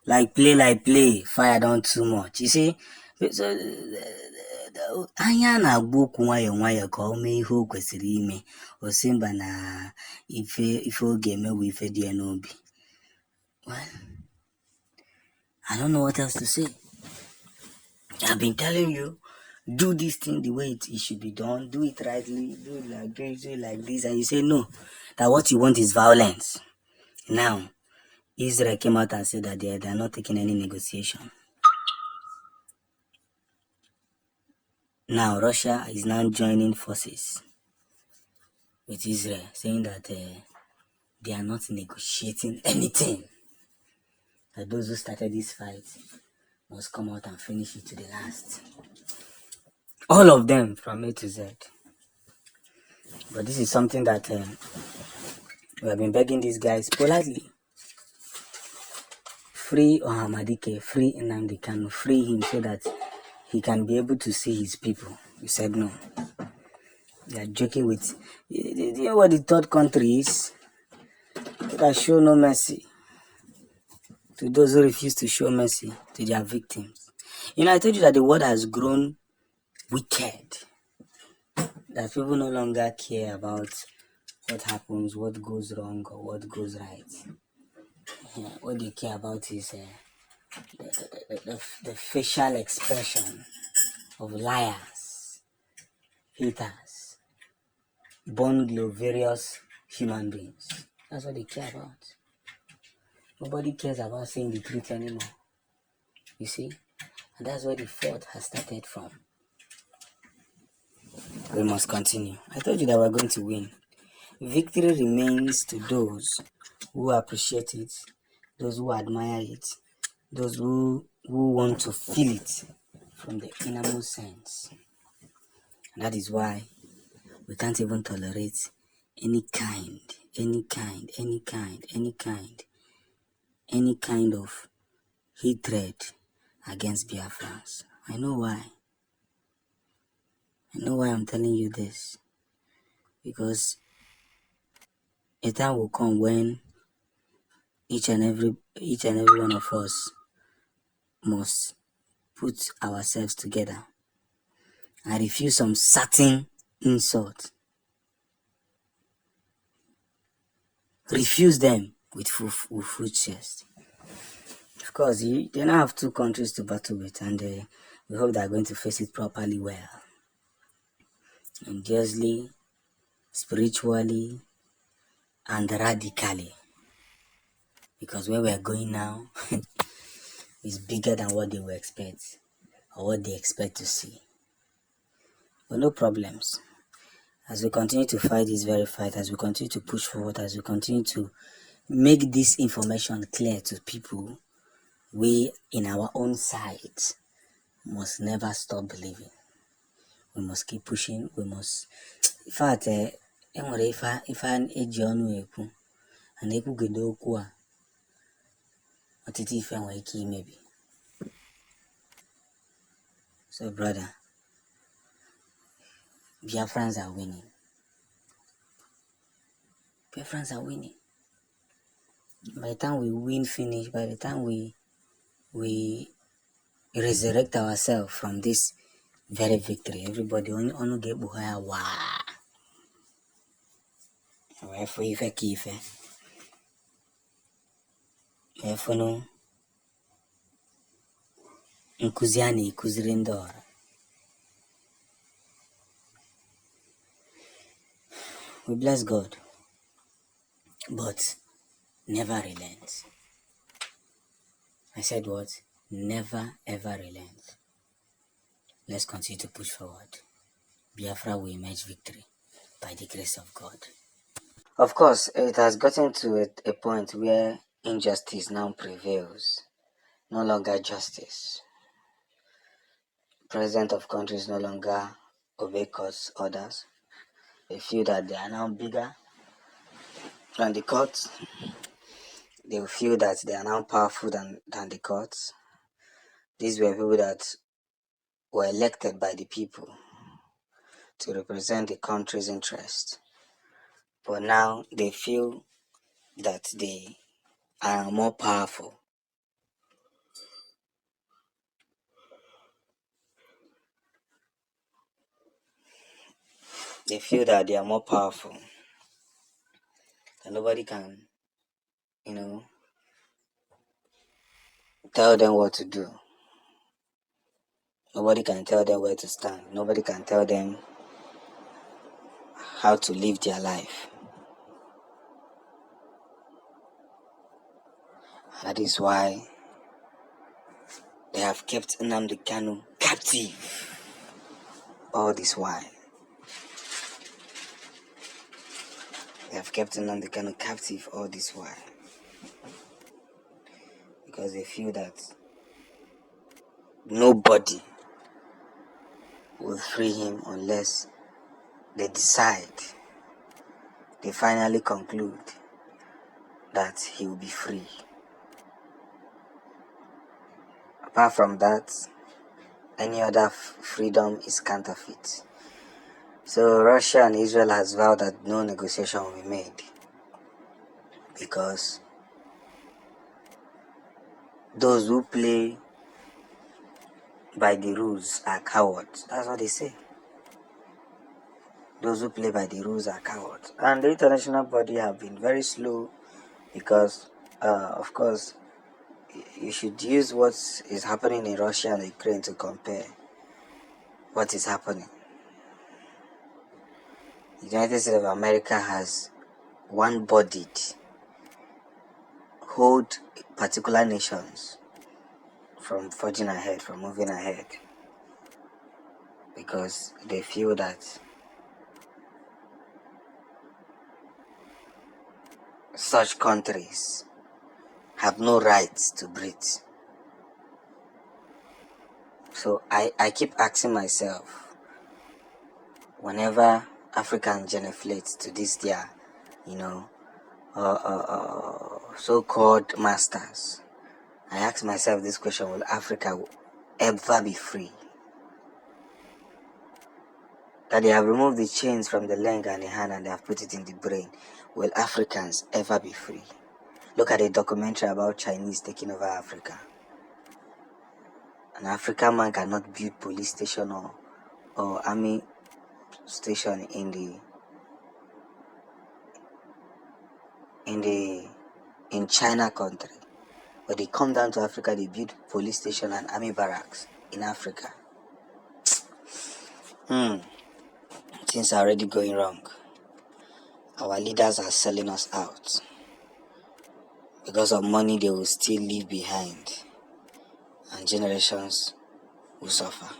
like play, fire don't too much. You see, so anya na-agba okwu nwayọ nwayọ ka o mee ihe o kwesịrị ime. O si mba na ife ọ ga-eme bụ ife dị ya n'obi. Well, I don't know what else to say. I've been telling you, do this thing the way it should be done, do it rightly, do it like this, and you say no, that what you want is violence. Now, Israel came out and said that they're not taking any negotiation. Now, Russia is now joining forces with Israel, saying that they are not negotiating anything. That those who started this fight must come out and finish it to the last. All of them from A to Z. But this is something that we have been begging these guys politely. Free Ohamadike, free Nnamdi Kanu, free him so that he can be able to see his people. We said no. They are joking with... You know what the third country is? That show no mercy to those who refuse to show mercy to their victims. You know, I told you that the world has grown wicked. That people no longer care about what happens, what goes wrong, or what goes right. Yeah, what they care about is the facial expression of liars, haters, born glorious human beings. That's what they care about. Nobody cares about saying the truth anymore. You see? And that's where the fault has started from. We must continue. I told you that we're going to win. Victory remains to those who appreciate it, those who admire it, those who want to feel it from the innermost sense. And that is why we can't even tolerate any kind of hatred against Biafrans. I know why. I know why I'm telling you this. Because a time will come when each and every one of us must put ourselves together and refuse some certain insult. Refuse them with full chest. Of course, they now have two countries to battle with, and we hope they're going to face it properly well. And justly, spiritually, and radically. Because where we're going now is bigger than what they will expect, or what they expect to see. But no problems. As we continue to fight this very fight, as we continue to push forward, as we continue to make this information clear to people, we in our own side must never stop believing. We must keep pushing. We must... In fact, if an ejionu ekwu, and ekwu gede okwu a, otiti ife nwere ike imebi. So, brother, Biafrans are winning. Biafrans are winning. By the time we win finish, by the time we resurrect ourselves from this very victory, everybody only get buhaya wa. Wherefore ife kife. Wherefore no nkuzi a na-ekuziri ndị ọra. We bless God, but never relent. I said what? Never ever relent. Let's continue to push forward. Biafra will emerge victory by the grace of God. Of course, it has gotten to a point where injustice now prevails. No longer justice. President of countries no longer obey court's orders. They feel that they are now bigger than the courts. They feel that they are now powerful than the courts. These were people that were elected by the people to represent the country's interest. But now they feel that they are more powerful. They feel that they are more powerful, and nobody can, you know, tell them what to do. Nobody can tell them where to stand. Nobody can tell them how to live their life. That is why they have kept Nnamdi Kanu captive all this while. They have kept Nnamdi Kanu captive all this while. Because they feel that nobody will free him unless they decide, they finally conclude that he will be free. Apart from that, any other freedom is counterfeit. So Russia and Israel has vowed that no negotiation will be made, because those who play by the rules are cowards. That's what they say. Those who play by the rules are cowards. And the international body have been very slow, because of course you should use what is happening in Russia and Ukraine to compare what is happening. The United States of America has one-bodied hold particular nations from forging ahead, from moving ahead, because they feel that such countries have no rights to breathe. So I keep asking myself, whenever African genuflect to this their, so-called masters, I ask myself this question: will Africa ever be free? That they have removed the chains from the leg and the hand and they have put it in the brain. Will Africans ever be free? Look at a documentary about Chinese taking over Africa. An African man cannot build police station or army station in China country. But they come down to Africa, they build police station and army barracks in Africa. Things are already going wrong. Our leaders are selling us out. Because of money they will still leave behind, and generations will suffer.